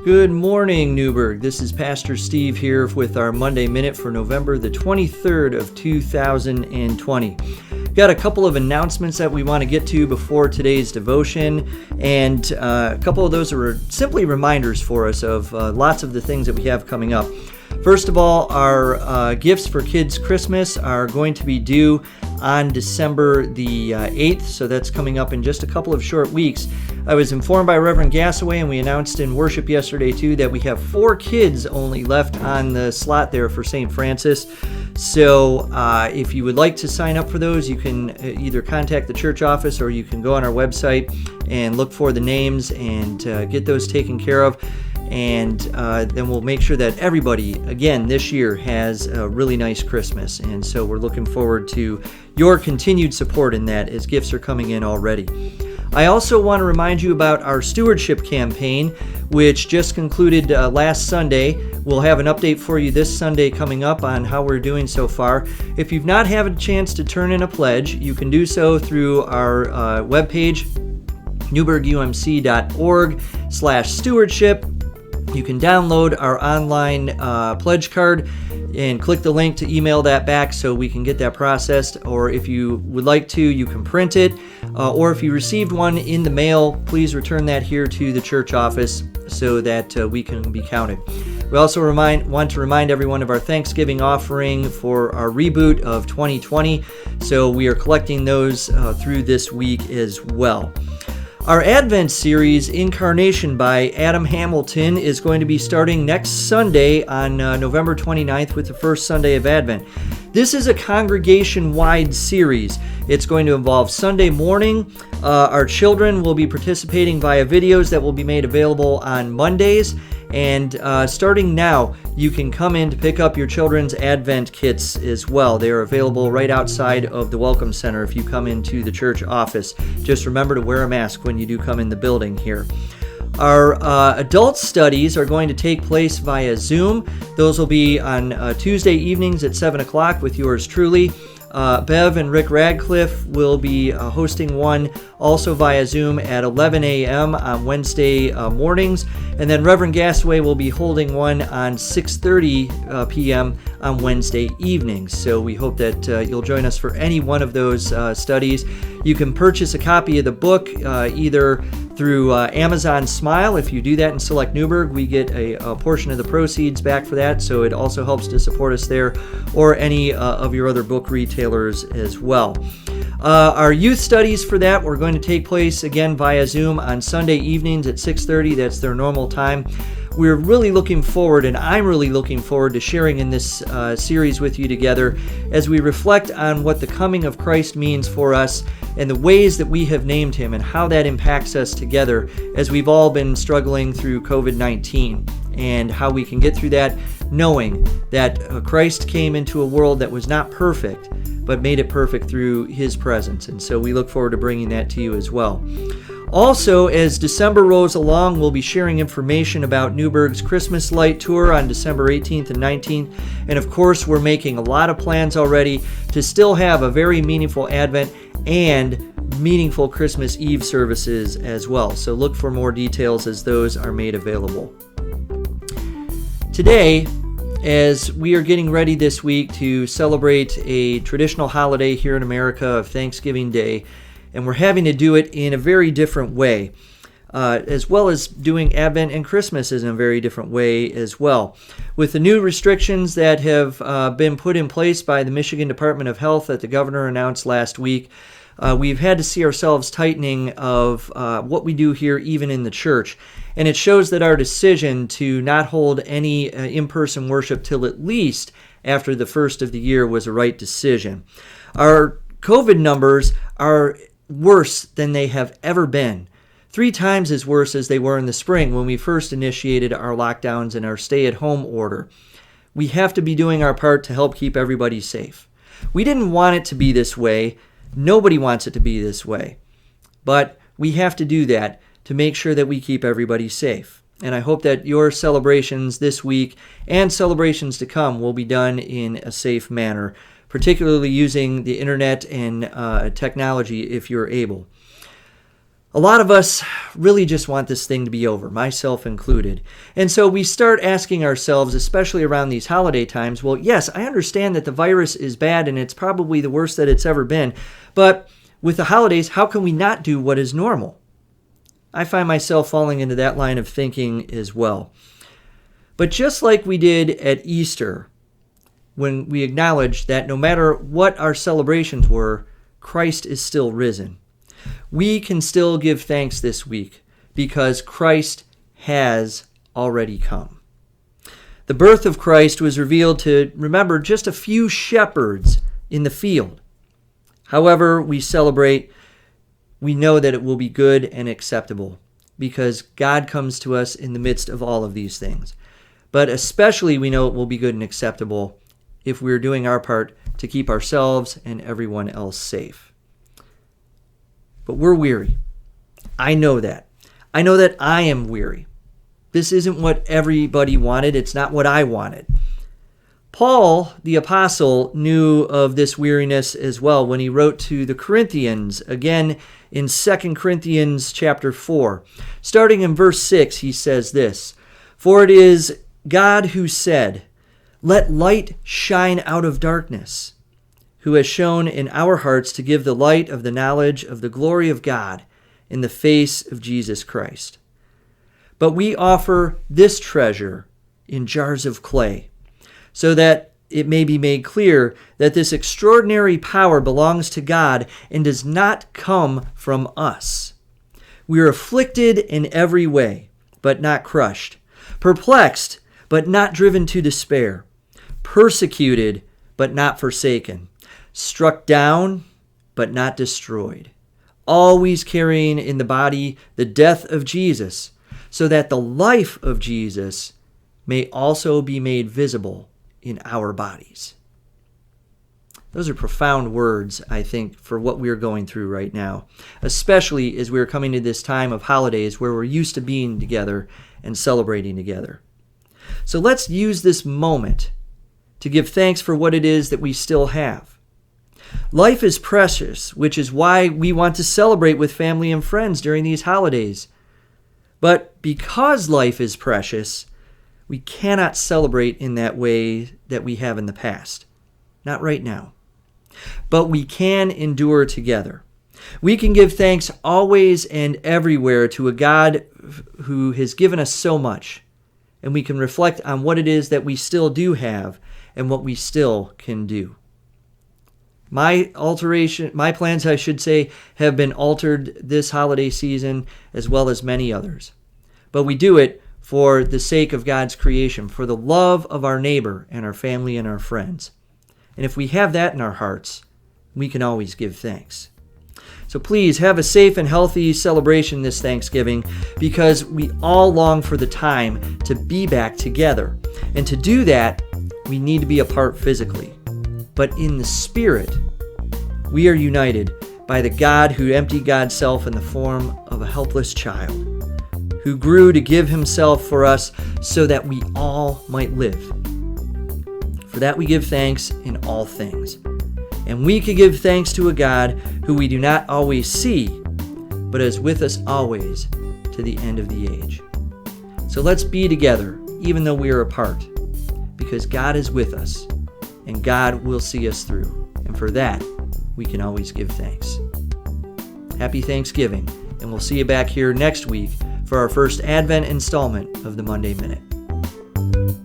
Good morning, Newburgh. This is Pastor Steve here with our Monday Minute for November the 23rd of 2020. Got a couple of announcements that we want to get to before today's devotion, and a couple of those are simply reminders for us of lots of the things that we have coming up. First of all, our gifts for kids' Christmas are going to be due on December the 8th, so that's coming up in just a couple of short weeks. I was informed by Reverend Gassaway, and we announced in worship yesterday too, that we have 4 kids only left on the slot there for St. Francis. So if you would like to sign up for those, you can either contact the church office or you can go on our website and look for the names and get those taken care of. And then we'll make sure that everybody, again, this year has a really nice Christmas. And so we're looking forward to your continued support in that as gifts are coming in already. I also want to remind you about our stewardship campaign, which just concluded last Sunday. We'll have an update for you this Sunday coming up on how we're doing so far. If you've not had a chance to turn in a pledge, you can do so through our webpage, newburghumc.org/stewardship. You can download our online pledge card and click the link to email that back so we can get that processed. Or if you would like to, you can print it. Or if you received one in the mail, please return that here to the church office so that we can be counted. We also want to remind everyone of our Thanksgiving offering for our reboot of 2020. So we are collecting those through this week as well. Our Advent series, Incarnation by Adam Hamilton, is going to be starting next Sunday on November 29th with the first Sunday of Advent. This is a congregation-wide series. It's going to involve Sunday morning. Our children will be participating via videos that will be made available on Mondays. And starting now, you can come in to pick up your children's Advent kits as well. They are available right outside of the Welcome Center if you come into the church office. Just remember to wear a mask when you do come in the building here. Our adult studies are going to take place via Zoom. Those will be on Tuesday evenings at 7 o'clock with yours truly. Bev and Rick Radcliffe will be hosting one also via Zoom at 11 a.m. on Wednesday mornings. And then Reverend Gassaway will be holding one on 6:30 p.m. on Wednesday evenings. So we hope that you'll join us for any one of those studies. You can purchase a copy of the book either through Amazon Smile. If you do that and select Newburgh, we get a portion of the proceeds back for that, so it also helps to support us there, or any of your other book retailers as well. Our youth studies for that were going to take place again via Zoom on Sunday evenings at 6:30. That's their normal time. We're really looking forward, and I'm really looking forward to sharing in this series with you together as we reflect on what the coming of Christ means for us and the ways that we have named him and how that impacts us together as we've all been struggling through COVID-19, and how we can get through that knowing that Christ came into a world that was not perfect, but made it perfect through his presence. And so we look forward to bringing that to you as well. Also, as December rolls along, we'll be sharing information about Newburgh's Christmas Light Tour on December 18th and 19th. And of course, we're making a lot of plans already to still have a very meaningful Advent and meaningful Christmas Eve services as well. So look for more details as those are made available. Today, as we are getting ready this week to celebrate a traditional holiday here in America of Thanksgiving Day, and we're having to do it in a very different way, as well as doing Advent and Christmas in a very different way as well. With the new restrictions that have been put in place by the Michigan Department of Health that the governor announced last week, we've had to see ourselves tightening of what we do here even in the church. And it shows that our decision to not hold any in-person worship till at least after the first of the year was a right decision. Our COVID numbers are worse than they have ever been. 3 times as worse as they were in the spring when we first initiated our lockdowns and our stay-at-home order. We have to be doing our part to help keep everybody safe. We didn't want it to be this way. Nobody wants it to be this way. But we have to do that to make sure that we keep everybody safe. And I hope that your celebrations this week and celebrations to come will be done in a safe manner, particularly using the internet and technology if you're able. A lot of us really just want this thing to be over, myself included. And so we start asking ourselves, especially around these holiday times, well, yes, I understand that the virus is bad and it's probably the worst that it's ever been, but with the holidays, how can we not do what is normal? I find myself falling into that line of thinking as well. But just like we did at Easter, when we acknowledged that no matter what our celebrations were, Christ is still risen, we can still give thanks this week because Christ has already come. The birth of Christ was revealed to, remember, just a few shepherds in the field. However we celebrate, we know that it will be good and acceptable because God comes to us in the midst of all of these things. But especially we know it will be good and acceptable if we're doing our part to keep ourselves and everyone else safe. But we're weary. I know that. I know that I am weary. This isn't what everybody wanted. It's not what I wanted. Paul, the apostle, knew of this weariness as well when he wrote to the Corinthians, again in 2 Corinthians chapter 4. Starting in verse 6, he says this, "For it is God who said, 'Let light shine out of darkness,' who has shown in our hearts to give the light of the knowledge of the glory of God in the face of Jesus Christ. But we offer this treasure in jars of clay, so that it may be made clear that this extraordinary power belongs to God and does not come from us. We are afflicted in every way, but not crushed, perplexed, but not driven to despair, persecuted, but not forsaken, struck down, but not destroyed, always carrying in the body the death of Jesus, so that the life of Jesus may also be made visible in our bodies." Those are profound words, I think, for what we're going through right now, especially as we're coming to this time of holidays where we're used to being together and celebrating together. So let's use this moment to give thanks for what it is that we still have. Life is precious, which is why we want to celebrate with family and friends during these holidays. But because life is precious, we cannot celebrate in that way that we have in the past. Not right now. But we can endure together. We can give thanks always and everywhere to a God who has given us so much. And we can reflect on what it is that we still do have and what we still can do. My plans, I should say, have been altered this holiday season as well as many others. But we do it for the sake of God's creation, for the love of our neighbor and our family and our friends. And if we have that in our hearts, we can always give thanks. So please have a safe and healthy celebration this Thanksgiving, because we all long for the time to be back together. And to do that, we need to be apart physically. But in the spirit, we are united by the God who emptied God's self in the form of a helpless child, who grew to give himself for us so that we all might live. For that we give thanks in all things. And we can give thanks to a God who we do not always see, but is with us always to the end of the age. So let's be together, even though we are apart, because God is with us, and God will see us through. And for that, we can always give thanks. Happy Thanksgiving, and we'll see you back here next week for our first Advent installment of the Monday Minute.